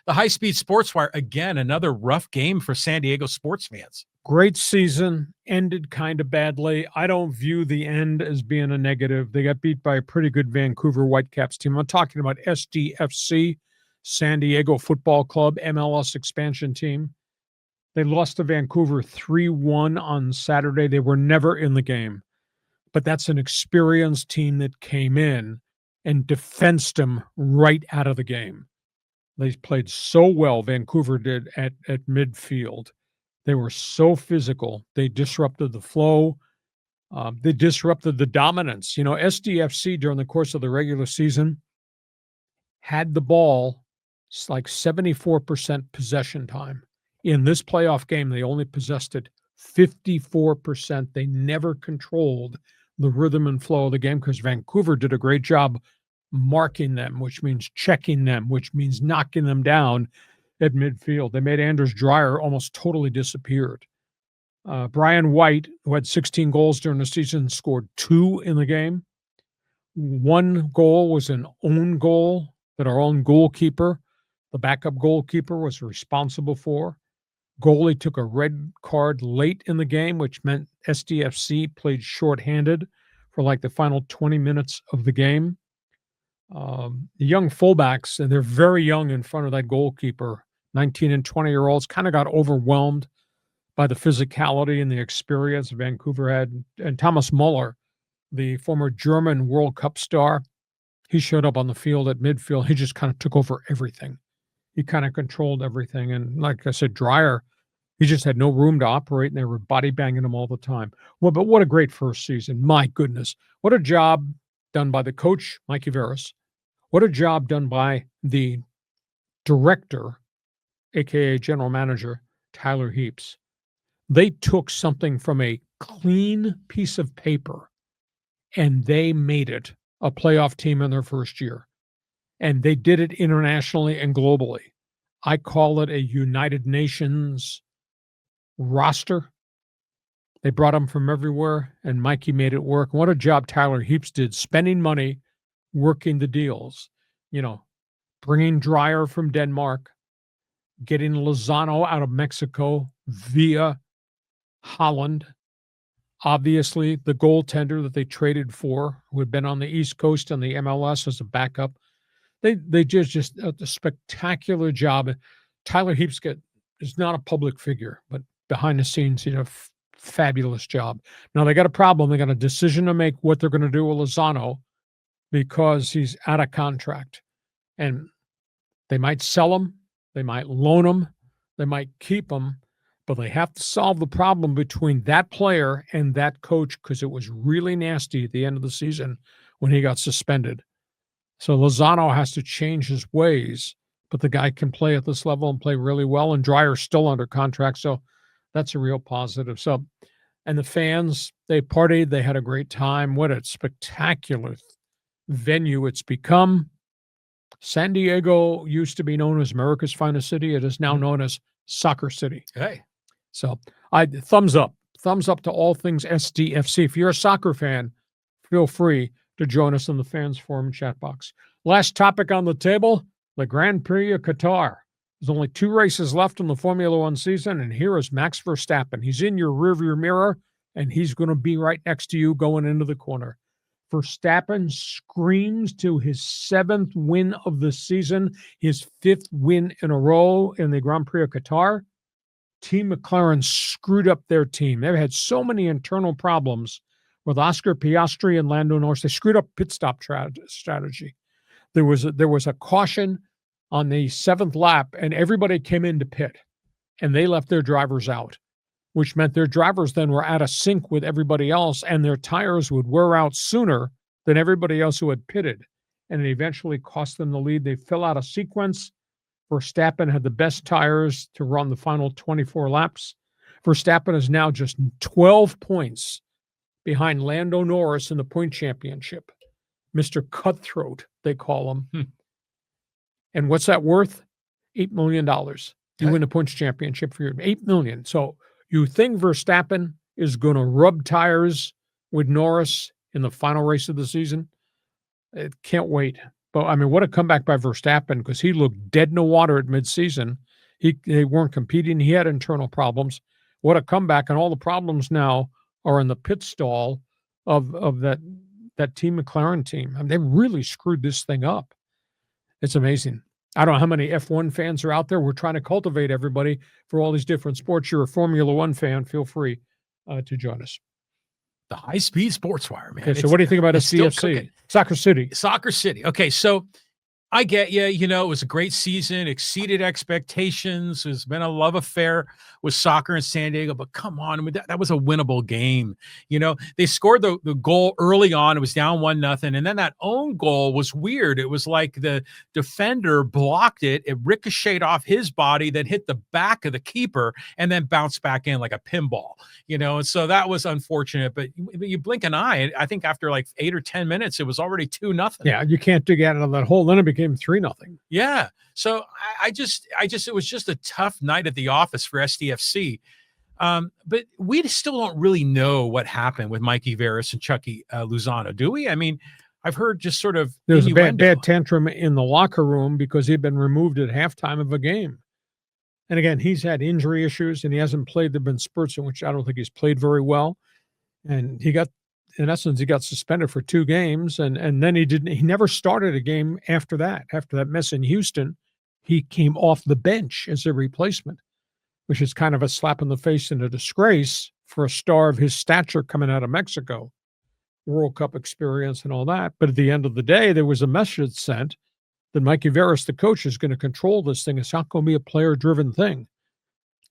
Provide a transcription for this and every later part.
The high-speed sports wire, again, another rough game for San Diego sports fans. Great season, ended kind of badly. I don't view the end as being a negative. They got beat by a pretty good Vancouver Whitecaps team. I'm talking about SDFC, San Diego Football Club, MLS expansion team. They lost to Vancouver 3-1 on Saturday. They were never in the game. But that's an experienced team that came in and defensed them right out of the game. They played so well, Vancouver did, at midfield. They were so physical. They disrupted the flow. They disrupted the dominance. You know, SDFC during the course of the regular season had the ball like 74% possession time. In this playoff game, they only possessed it 54%. They never controlled the rhythm and flow of the game because Vancouver did a great job marking them, which means checking them, which means knocking them down at midfield. They made Anders Dreyer almost totally disappeared. Brian White, who had 16 goals during the season, scored 2 in the game. 1 goal was an own goal that our own goalkeeper, the backup goalkeeper, was responsible for. Goalie took a red card late in the game, which meant SDFC played shorthanded for like the final 20 minutes of the game. The young fullbacks, and they're very young in front of that goalkeeper, 19 and 20-year-olds, kind of got overwhelmed by the physicality and the experience Vancouver had. And Thomas Muller, the former German World Cup star, he showed up on the field at midfield. He just kind of took over everything. He kind of controlled everything. And like I said, Dreyer, he just had no room to operate, and they were body banging him all the time. Well, but what a great first season. My goodness. What a job done by the coach, Mikey Veras. What a job done by the director, a.k.a. general manager, Tyler Heaps. They took something from a clean piece of paper, and they made it a playoff team in their first year. And they did it internationally and globally. I call it a United Nations roster. They brought them from everywhere, and Mikey made it work. What a job Tyler Heaps did, spending money, working the deals. You know, bringing Dreyer from Denmark, getting Lozano out of Mexico via Holland. Obviously, the goaltender that they traded for, who had been on the East Coast on the MLS as a backup. They did just a spectacular job. Tyler Heaps is not a public figure, but behind the scenes, he did a fabulous job. Now, they got a problem. They got a decision to make what they're going to do with Lozano because he's out of contract. And they might sell him, they might loan him, they might keep him, but they have to solve the problem between that player and that coach because it was really nasty at the end of the season when he got suspended. So Lozano has to change his ways, but the guy can play at this level and play really well, and Dreyer's still under contract, so that's a real positive. So, and the fans, they partied, they had a great time. What a spectacular venue it's become. San Diego used to be known as America's finest city. It is now known as Soccer City. Hey. So thumbs up to all things SDFC. If you're a soccer fan, feel free to join us in the Fans Forum chat box. Last topic on the table, the Grand Prix of Qatar. There's only 2 races left in the Formula One season, and here is Max Verstappen. He's in your rearview mirror, and he's going to be right next to you going into the corner. Verstappen screams to his 7th win of the season, his 5th win in a row in the Grand Prix of Qatar. Team McLaren screwed up their team. They've had so many internal problems with Oscar Piastri and Lando Norris. They screwed up pit stop strategy. There was a caution on the 7th lap, and everybody came in to pit, and they left their drivers out, which meant their drivers then were out of sync with everybody else, and their tires would wear out sooner than everybody else who had pitted, and it eventually cost them the lead. They fill out a sequence. Verstappen had the best tires to run the final 24 laps. Verstappen is now just 12 points behind Lando Norris in the point championship. Mr. Cutthroat, they call him. And what's that worth? $8 million. You win the points championship for your $8 million. So you think Verstappen is going to rub tires with Norris in the final race of the season? It can't wait. But I mean, what a comeback by Verstappen, because he looked dead in the water at midseason. They weren't competing. He had internal problems. What a comeback! And all the problems now are in the pit stall of that Team McLaren team. I mean, they really screwed this thing up. It's amazing. I don't know how many F1 fans are out there. We're trying to cultivate everybody for all these different sports. You're a Formula One fan, feel free to join us. The high-speed sports wire, man. Okay, so what do you think about it's still SDFC? cooking. Soccer City. Soccer City. Okay, so I get you. You know, it was a great season, exceeded expectations. It's been a love affair with soccer in San Diego, but come on, I mean, that was a winnable game. You know, they scored the goal early on. It was down 1-0. And then that own goal was weird. It was like the defender blocked it. It ricocheted off his body, then hit the back of the keeper, and then bounced back in like a pinball, you know? And so that was unfortunate, but you blink an eye. I think after like 8 or 10 minutes, it was already 2-0. Yeah, you can't dig out of that hole. Then it became 3-0. Yeah. So I just, it was just a tough night at the office for SDFC. But we still don't really know what happened with Mikey Veras and Chucky Lozano, do we? I mean, I've heard just sort of there was a bad tantrum in the locker room because he'd been removed at halftime of a game. And again, he's had injury issues and he hasn't played. There've been spurts in which I don't think he's played very well. And he got suspended for 2 games. And then he never started a game after that. After that mess in Houston, he came off the bench as a replacement, which is kind of a slap in the face and a disgrace for a star of his stature coming out of Mexico, World Cup experience and all that. But at the end of the day, there was a message sent that Mikey Veras, the coach, is going to control this thing. It's not going to be a player-driven thing.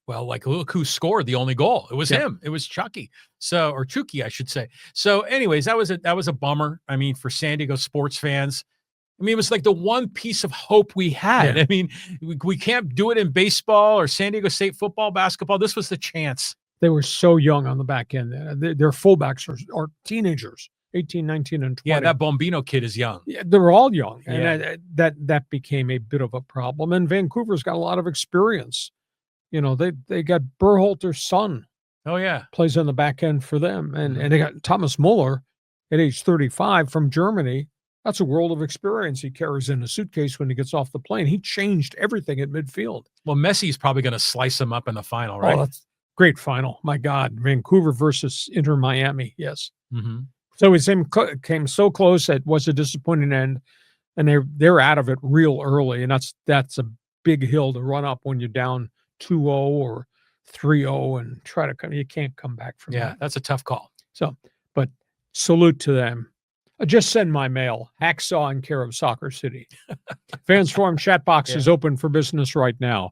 Well, like, look who scored the only goal. It was him. It was Chucky. So, or Chucky, I should say. So anyways, that was a bummer. I mean, for San Diego sports fans, I mean, it was like the one piece of hope we had. Yeah. I mean, we can't do it in baseball or San Diego State football, basketball. This was the chance. They were so young on the back end. Their fullbacks are teenagers, 18, 19, and 20. Yeah, that Bombino kid is young. Yeah, they're all young. And that became a bit of a problem. And Vancouver's got a lot of experience. You know, they got Berhalter's son. Oh, yeah. Plays on the back end for them. And they got Thomas Muller at age 35 from Germany. That's a world of experience he carries in a suitcase when he gets off the plane. He changed everything at midfield. Well, Messi's probably going to slice him up in the final, right? Oh, that's great final. My God. Vancouver versus Inter Miami. Yes. Mm-hmm. So he came so close. It was a disappointing end. And they're out of it real early. And that's a big hill to run up when you're down 2-0 or 3-0 and try to come. You can't come back from that. Yeah, that's a tough call. So, but salute to them. Just send my mail, Hacksaw in care of Soccer City. Fans Forum chat box is open for business right now.